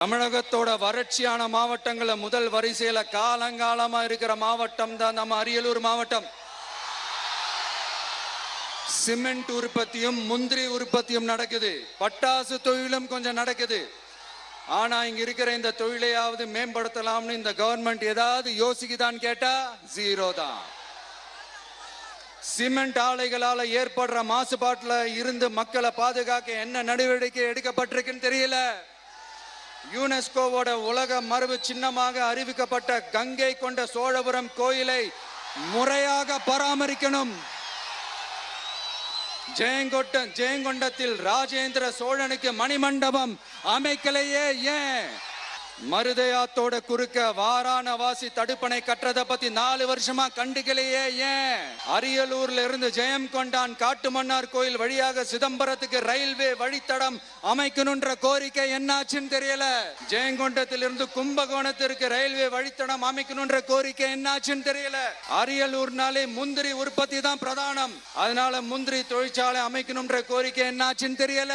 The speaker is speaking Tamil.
தமிழகத்தோட வறட்சியான மாவட்டங்கள முதல் வரிசையில காலங்காலமா இருக்கிற மாவட்டம் தான் நம்ம அரியலூர் மாவட்டம். சிமெண்ட் உற்பத்தியும் முந்திரி உற்பத்தியும் நடக்குது. பட்டாசு தொழிலும் கொஞ்சம் நடக்குது. ஆனா இங்க இருக்கிற இந்த தொழிலையாவது மேம்படுத்தலாம்னு இந்த கவர்மெண்ட் ஏதாவது யோசிக்குதான்னு கேட்டா ஜீரோ தான். சிமெண்ட் ஆலைகளால ஏற்படுற மாசுபாட்டுல இருந்து மக்களை பாதுகாக்க என்ன நடவடிக்கை எடுக்கப்பட்டிருக்குன்னு தெரியல. யுனெஸ்கோவோட உலக மரபு சின்னமாக அறிவிக்கப்பட்ட கங்கை கொண்ட சோழபுரம் கோயிலை முறையாக பராமரிக்கணும். ஜெயங்கொண்டத்தில் ராஜேந்திர சோழனுக்கு மணிமண்டபம் அமைக்கலையே ஏன்? மருதையாத்தோட குறுக்க வாராணவாசி தடுப்பணை கட்டுறதை பத்தி 4 வருஷமா கண்டுக்கலையே ஏன்? அரியலூர்ல இருந்து ஜெயங்கொண்டான் காட்டுமன்னார் கோயில் வழியாக சிதம்பரத்துக்கு ரயில்வே வழித்தடம் அமைக்கணும்ன்ற கோரிக்கை என்னாச்சுன்னு தெரியல. ஜெயங்கொண்டத்திலிருந்து கும்பகோணத்திற்கு ரயில்வே வழித்தடம் அமைக்கணும்ன்ற கோரிக்கை என்னாச்சுன்னு தெரியல. அரியலூர்னாலே முந்திரி உற்பத்தி தான் பிரதானம். அதனால முந்திரி தொழிற்சாலை அமைக்கணும்ன்ற கோரிக்கை என்னாச்சுன்னு தெரியல.